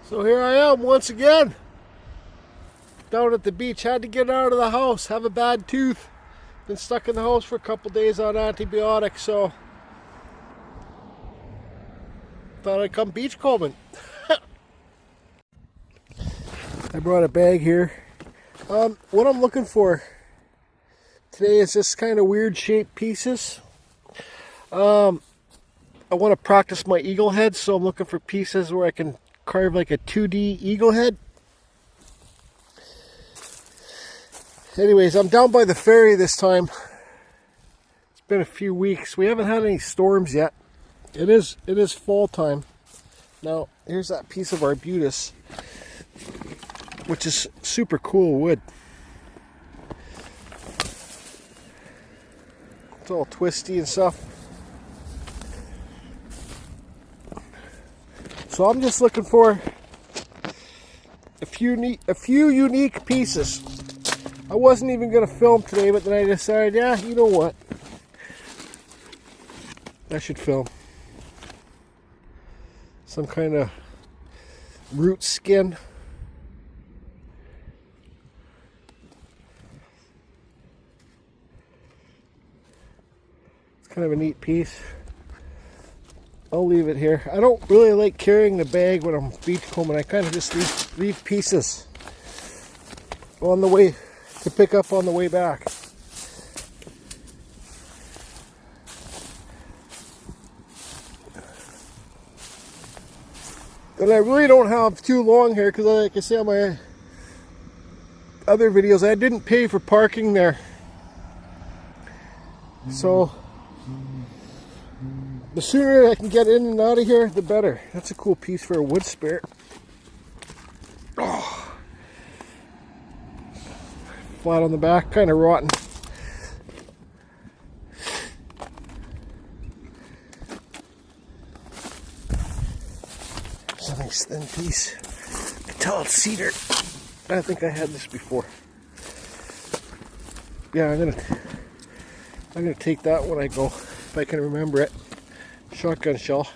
So here I am once again, down at the beach. Had to get out of the house, have a bad tooth. Been stuck in the house for a couple days on antibiotics, so thought I'd come beachcombing. I brought a bag here. What I'm looking for today is this kind of weird shaped pieces. I want to practice my eagle head, so I'm looking for pieces where I can carve like a 2D eagle head. Anyways, I'm down by the ferry this time. It's been a few weeks. We haven't had any storms yet. It is fall time. Now, here's that piece of arbutus, which is super cool wood. It's all twisty and stuff. So I'm just looking for a few unique pieces. I wasn't even going to film today, but then I decided, yeah, you know what? I should film. Some kind of root skin. It's kind of a neat piece. I'll leave it here. I don't really like carrying the bag when I'm beachcombing. I kind of just leave pieces on the way to pick up on the way back. And I really don't have too long here because, like I say on my other videos, I didn't pay for parking there. So the sooner I can get in and out of here, the better. That's a cool piece for a wood spare. Oh. Flat on the back, kind of rotten. It's a nice thin piece. I can tell it's cedar. I think I had this before. Yeah, I'm gonna take that when I go, if I can remember it. Shotgun shell.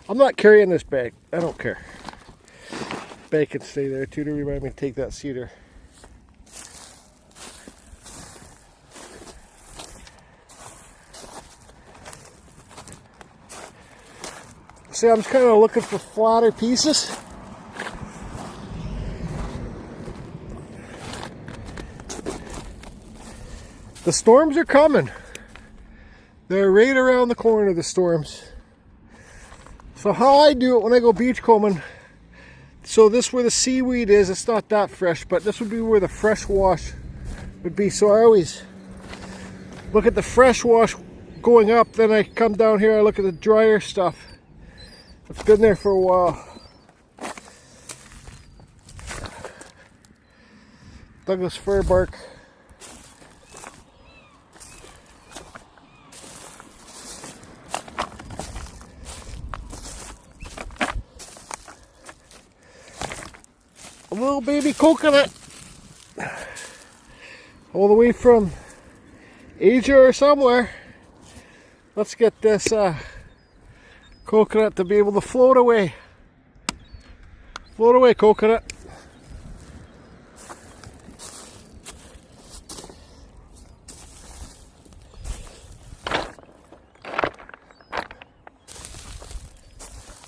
I'm not carrying this bag. I don't care. Bag can stay there too to remind me to take that cedar. See, I'm just kind of looking for flatter pieces. The storms are coming. They're right around the corner, the storms. So how I do it when I go beachcombing, so this where the seaweed is, it's not that fresh, but this would be where the fresh wash would be. So I always look at the fresh wash going up, then I come down here, I look at the drier stuff. It's been there for a while. Douglas fir bark. A little baby coconut. All the way from Asia or somewhere. Let's get this coconut to be able to float away. Float away, coconut.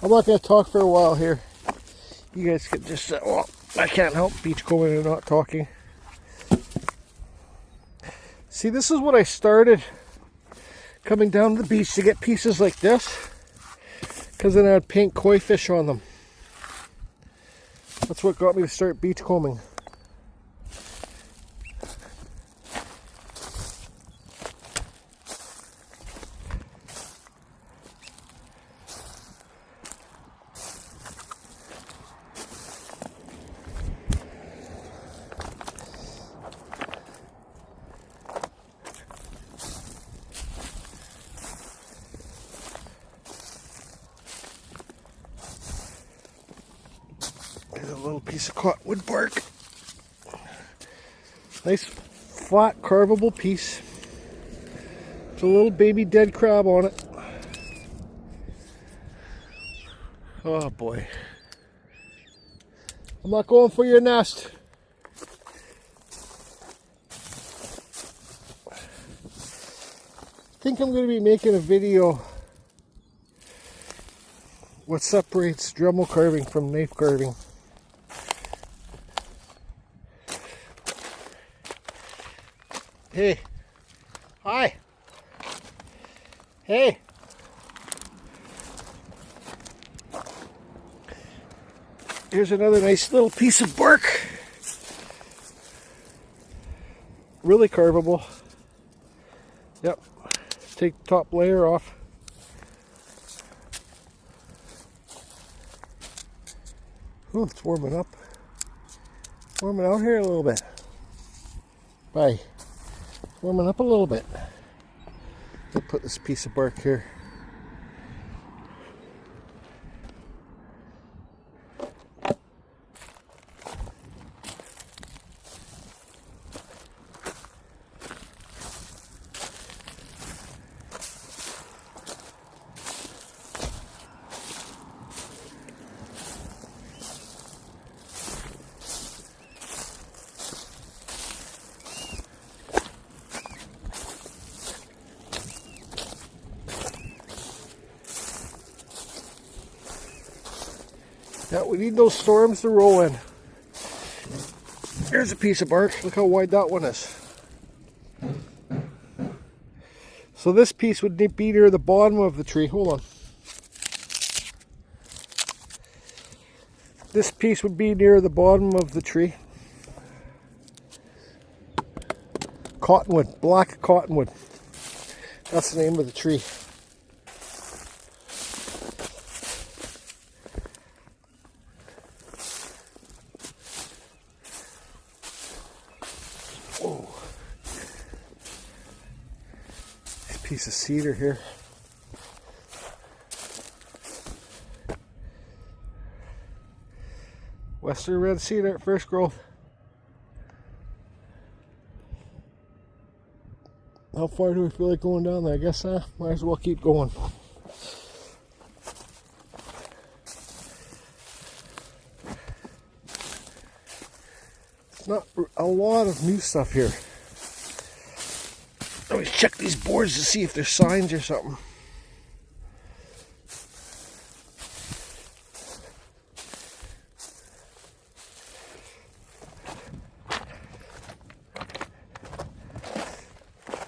I'm not going to talk for a while here. You guys can just, well, I can't help beachcombing and not talking. See, this is what I started coming down to the beach to get pieces like this, because then I'd paint koi fish on them. That's what got me to start beachcombing. There's a little piece of cottonwood bark. Nice flat carvable piece. There's a little baby dead crab on it. Oh boy. I'm not going for your nest. I think I'm going to be making a video what separates Dremel carving from knife carving. Hey. Hi. Hey. Here's another nice little piece of bark. Really carvable. Yep. Take the top layer off. Ooh, it's warming up. Warming out here a little bit. Bye. Warming up a little bit. I'll put this piece of bark here. Yeah, we need those storms to roll in. Here's a piece of bark. Look how wide that one is. So this piece would be near the bottom of the tree. Hold on. This piece would be near the bottom of the tree. Cottonwood, black cottonwood. That's the name of the tree. Whoa. This piece of cedar here. Western red cedar at first growth. How far do we feel like going down there? I guess might as well keep going. It's not a lot of new stuff here. Always check these boards to see if there's signs or something.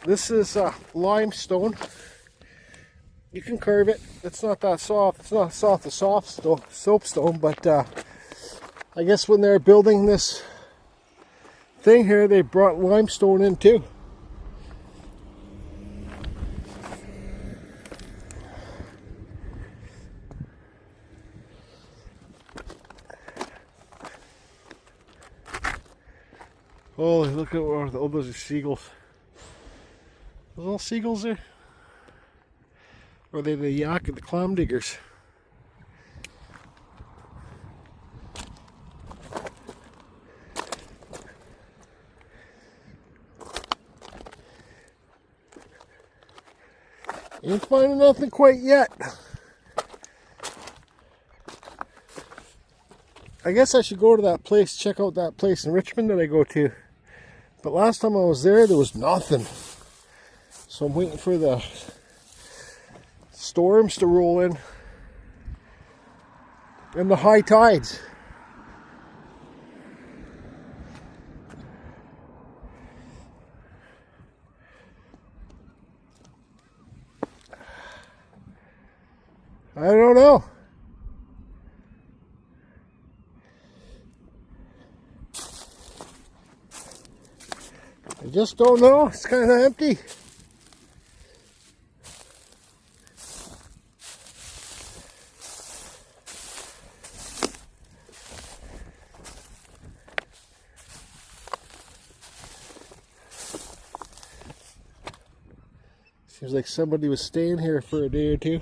This is limestone. You can carve it. It's not that soft. It's not soft as soapstone, but I guess when they're building this thing here, they brought limestone in too. Holy, look at all those are seagulls. Those all seagulls there? Or are they the yak and the clam diggers? Ain't finding nothing quite yet. I guess I should go to that place, check out that place in Richmond that I go to. But last time I was there was nothing. So I'm waiting for the storms to roll in and the high tides. I don't know. I just don't know. It's kind of empty. Seems like somebody was staying here for a day or two.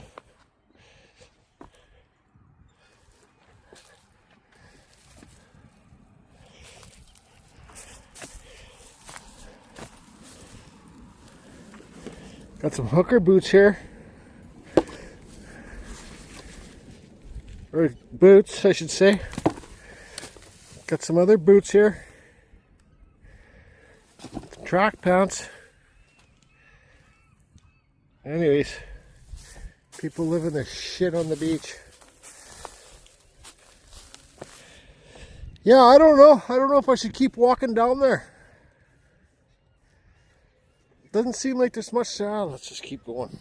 Got some hooker boots here. Or boots, I should say. Got some other boots here. Track pants. Anyways, people living their shit on the beach. Yeah, I don't know. I don't know if I should keep walking down there. Doesn't seem like there's much. Let's just keep going.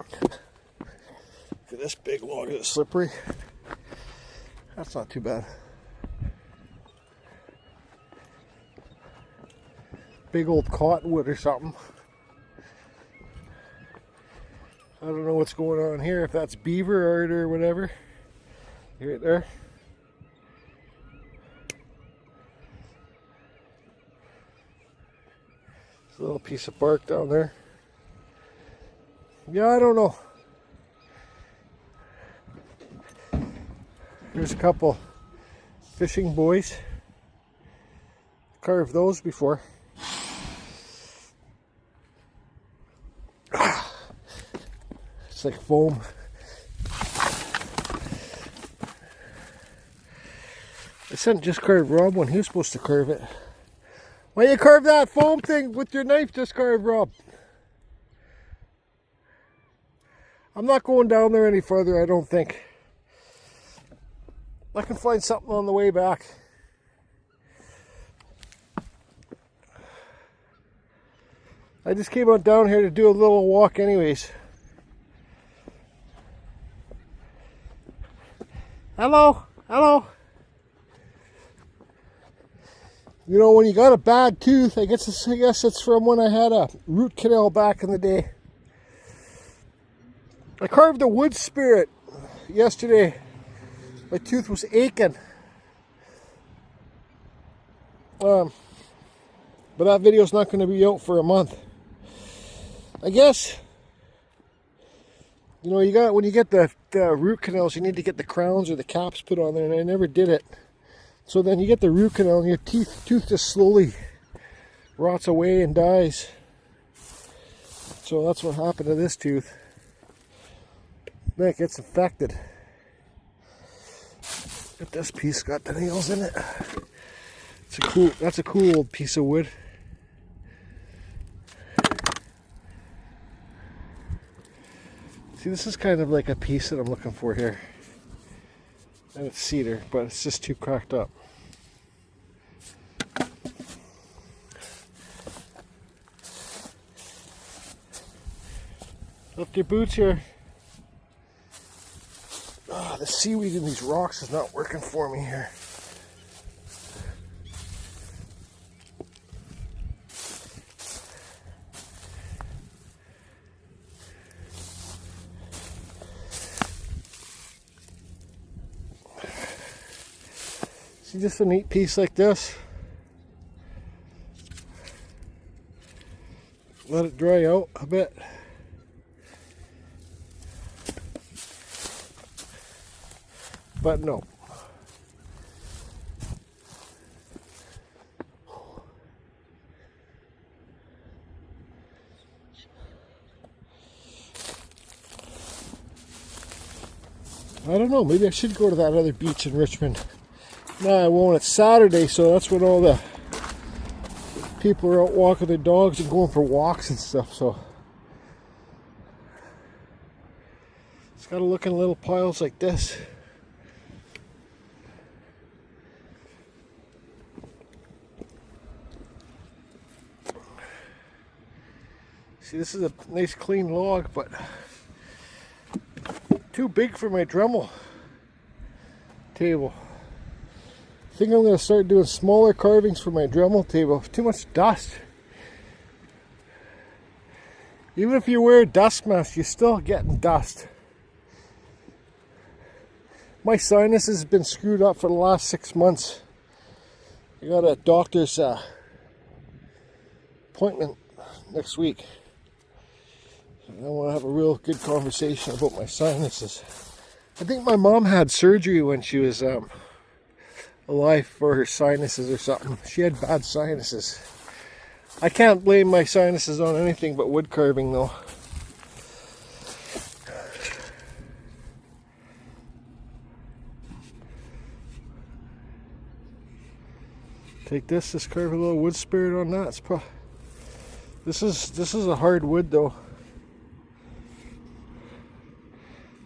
Look at this big log. Is it slippery? That's not too bad. Big old cottonwood or something. I don't know what's going on here, if that's beaver art or whatever. Right there. There's a little piece of bark down there. Yeah, I don't know. Here's a couple fishing buoys. Carved those before. It's like foam. I sent Just Carve Rob when he was supposed to carve it. Why you carve that foam thing with your knife, Just Carve Rob? I'm not going down there any further, I don't think. I can find something on the way back. I just came on down here to do a little walk anyways. Hello, hello. You know, when you got a bad tooth, I guess it's from when I had a root canal back in the day. I carved a wood spirit yesterday. My tooth was aching. But that video's not going to be out for a month. I guess, you know, when you get the root canals, you need to get the crowns or the caps put on there, and I never did it. So then you get the root canal and your tooth just slowly rots away and dies. So that's what happened to this tooth. Then it gets infected. But this piece got the nails in it. That's a cool old piece of wood. See, this is kind of like a piece that I'm looking for here. And it's cedar, but it's just too cracked up. Lift your boots here. Oh, the seaweed in these rocks is not working for me here. See, just a neat piece like this. Let it dry out a bit. But no. I don't know, maybe I should go to that other beach in Richmond. No, I won't. It's Saturday, so that's when all the people are out walking their dogs and going for walks and stuff, so it's got to look in little piles like this. See, this is a nice clean log, but too big for my Dremel table. I think I'm going to start doing smaller carvings for my Dremel table. Too much dust. Even if you wear a dust mask, you're still getting dust. My sinus has been screwed up for the last 6 months. I got a doctor's appointment next week. I want to have a real good conversation about my sinuses. I think my mom had surgery when she was alive for her sinuses or something. She had bad sinuses. I can't blame my sinuses on anything but wood carving though. Take this, just carve a little wood spirit on that. This is a hard wood though.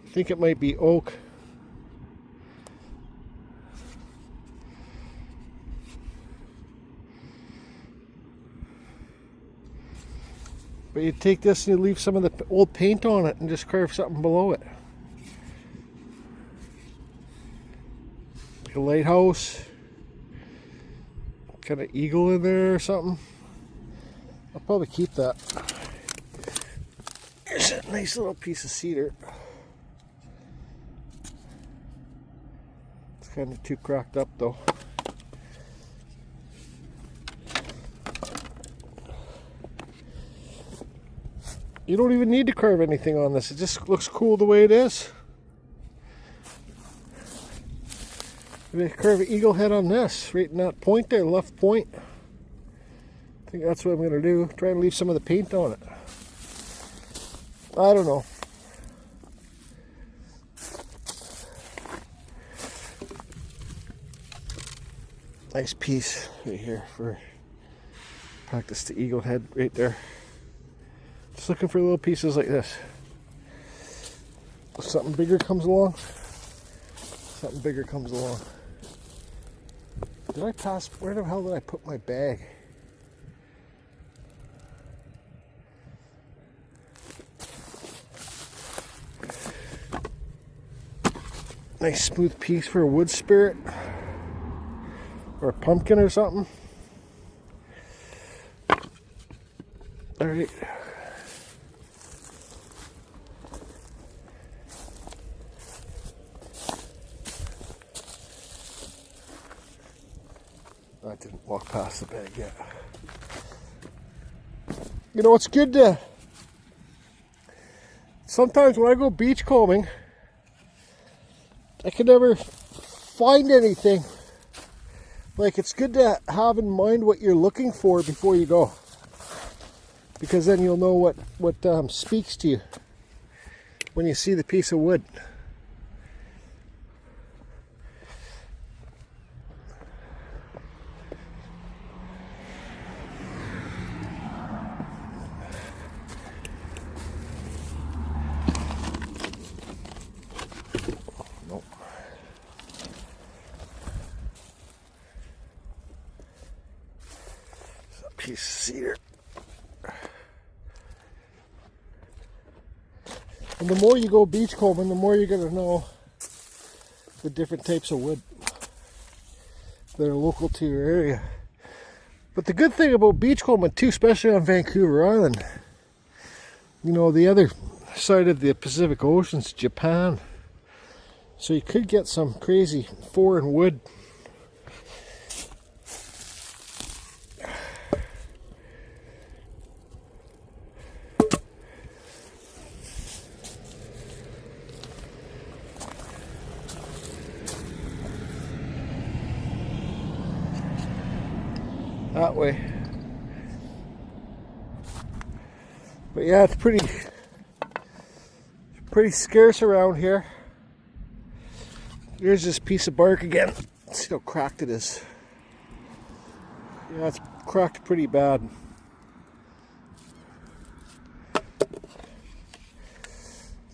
I think it might be oak. But you take this and you leave some of the old paint on it and just carve something below it. Like a lighthouse. Kind of eagle in there or something. I'll probably keep that. Here's a nice little piece of cedar. It's kind of too cracked up though. You don't even need to carve anything on this. It just looks cool the way it is. I'm going to carve an eagle head on this, right in that point there, left point. I think that's what I'm going to do. Try and leave some of the paint on it. I don't know. Nice piece right here for practice the eagle head right there. Just looking for little pieces like this. If something bigger comes along, something bigger comes along. Did I pass? Where the hell did I put my bag? Nice smooth piece for a wood spirit or a pumpkin or something. All right. I didn't walk past the bag yet. You know, it's good to... Sometimes when I go beachcombing, I can never find anything. Like, it's good to have in mind what you're looking for before you go. Because then you'll know what speaks to you when you see the piece of wood. Piece of cedar. And the more you go beachcombing, the more you're going to know the different types of wood that are local to your area. But the good thing about beachcombing too, especially on Vancouver Island, you know, the other side of the Pacific Ocean's Japan. So you could get some crazy foreign wood. That way. But yeah, it's pretty scarce around here. Here's this piece of bark again. Let's see how cracked it is. Yeah, it's cracked pretty bad.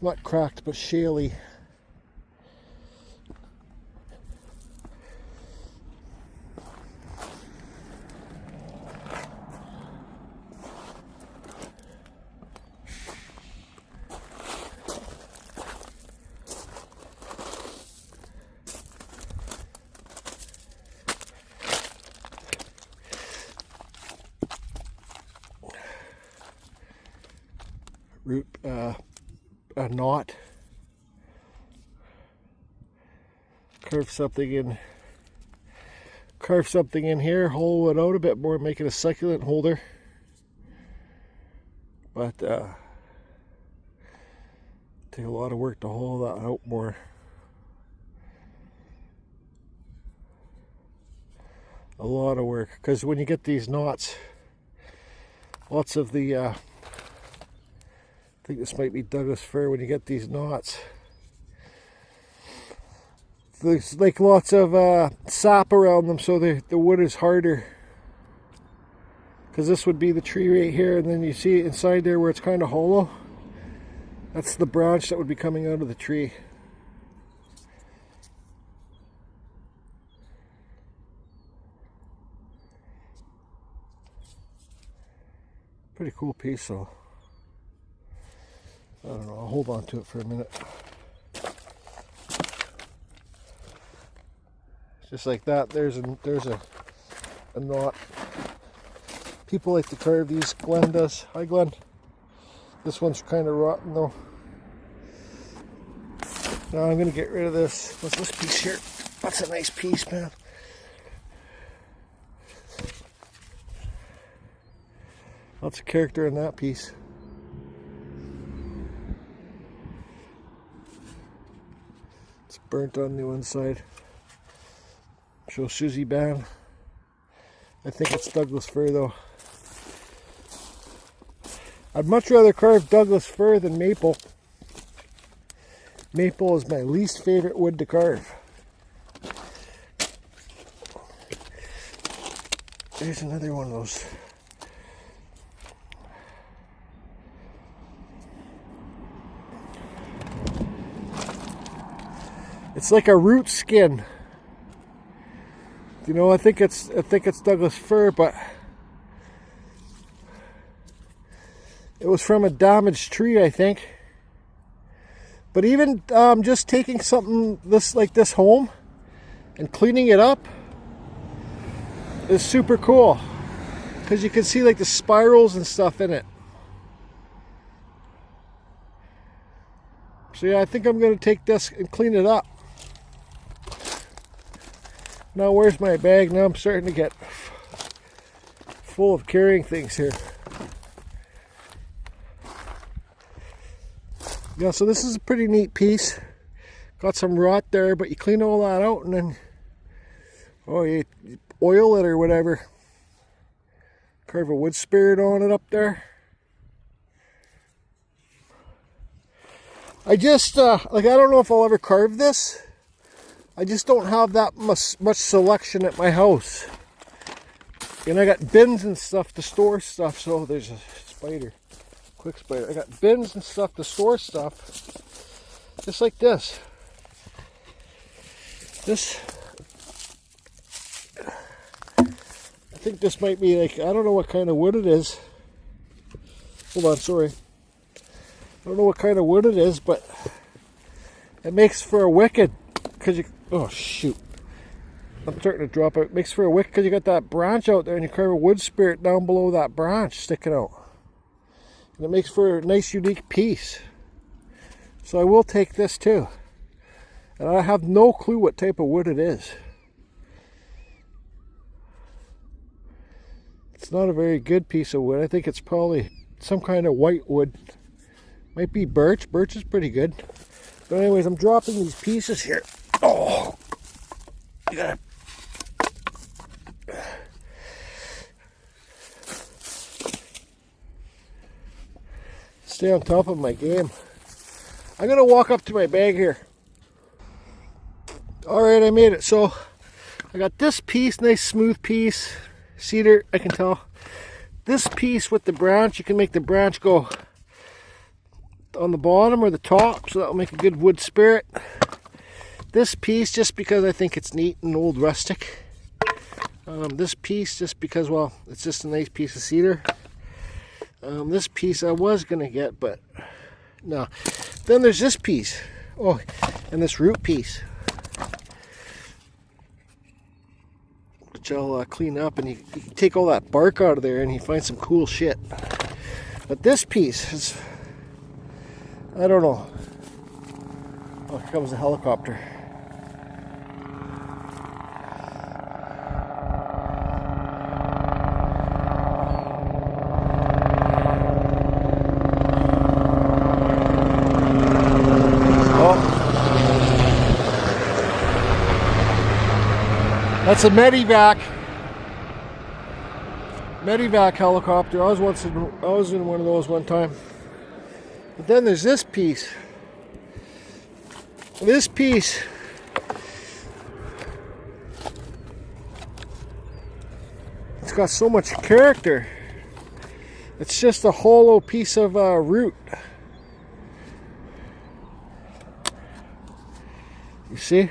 Not cracked, but shaly. Root a knot, carve something in here, hollow it out a bit more, make it a succulent holder. But take a lot of work to hollow that out more. A lot of work, because when you get these knots, lots of the I think this might be Douglas fir. When you get these knots, there's like lots of sap around them, so the wood is harder. Because this would be the tree right here, and then you see inside there where it's kind of hollow. That's the branch that would be coming out of the tree. Pretty cool piece though. I don't know, I'll hold on to it for a minute. Just like that, there's a knot. People like to carve these. Glenn does. Hi Glenn. This one's kind of rotten though. Now I'm going to get rid of this. What's this piece here? That's a nice piece, man. Lots of character in that piece. It's burnt on the inside. Show Susie band. I think it's Douglas fir though. I'd much rather carve Douglas fir than maple. Maple is my least favorite wood to carve. There's another one of those. It's like a root skin. You know, I think it's Douglas fir, but it was from a damaged tree, I think. But even just taking something like this home and cleaning it up is super cool, because you can see like the spirals and stuff in it. So yeah, I think I'm going to take this and clean it up. Now where's my bag? Now I'm starting to get full of carrying things here. Yeah, so this is a pretty neat piece. Got some rot there, but you clean all that out and then, oh, you oil it or whatever. Carve a wood spirit on it up there. I just, like, I don't know if I'll ever carve this. I just don't have that much selection at my house. And I got bins and stuff to store stuff. So there's a spider. Quick spider. I got bins and stuff to store stuff. Just like this. This. I think this might be like, I don't know what kind of wood it is. Hold on, sorry. I don't know what kind of wood it is, but it makes for a wicked. Because you, oh shoot, I'm starting to drop out. It makes for a wick because you got that branch out there and you carve a wood spirit down below that branch sticking out. And it makes for a nice unique piece. So I will take this too. And I have no clue what type of wood it is. It's not a very good piece of wood. I think it's probably some kind of white wood. Might be birch. Birch is pretty good. But anyways, I'm dropping these pieces here. Oh, you gotta. Stay on top of my game. I'm gonna walk up to my bag here. Alright, I made it. So I got this piece, nice smooth piece. Cedar, I can tell. This piece with the branch, you can make the branch go on the bottom or the top, so that'll make a good wood spirit. This piece, just because I think it's neat and old rustic. This piece, just because, well, it's just a nice piece of cedar. This piece I was gonna get, but no. Then there's this piece. Oh, and this root piece, which I'll clean up, and you can take all that bark out of there and you find some cool shit. But this piece is, I don't know. Oh, here comes a helicopter. That's a medevac helicopter. I was in one of those one time. But then there's this piece. This piece got so much character. It's just a hollow piece of root. You see?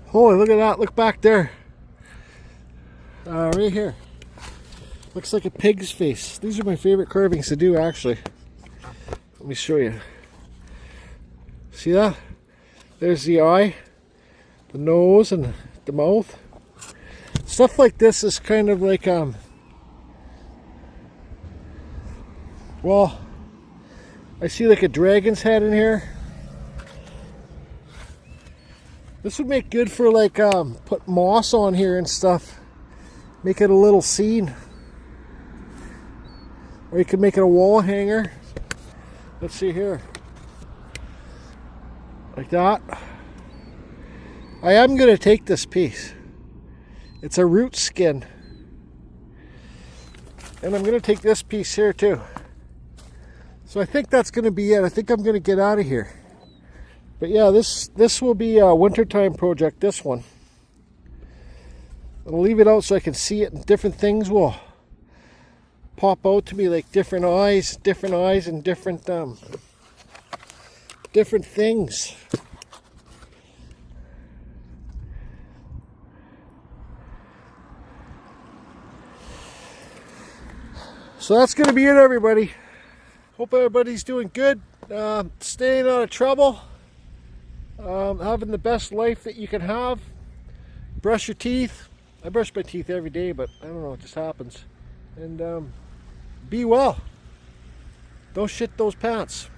Holy, look at that. Look back there. Right here. Looks like a pig's face. These are my favorite carvings to do, actually. Let me show you. See that? There's the eye, the nose, and the mouth. Stuff like this is kind of like, well, I see like a dragon's head in here. This would make good for like, put moss on here and stuff. Make it a little scene. Or you could make it a wall hanger. Let's see here. Like that. I am going to take this piece. It's a root skin. And I'm going to take this piece here too. So I think that's going to be it. I think I'm going to get out of here. But yeah, this will be a wintertime project, this one. I'll leave it out so I can see it, and different things will pop out to me, like different eyes and different things. So that's going to be it, everybody. Hope everybody's doing good, staying out of trouble, having the best life that you can have. Brush your teeth. I brush my teeth every day, but I don't know, it just happens. And be well. Don't shit those pants.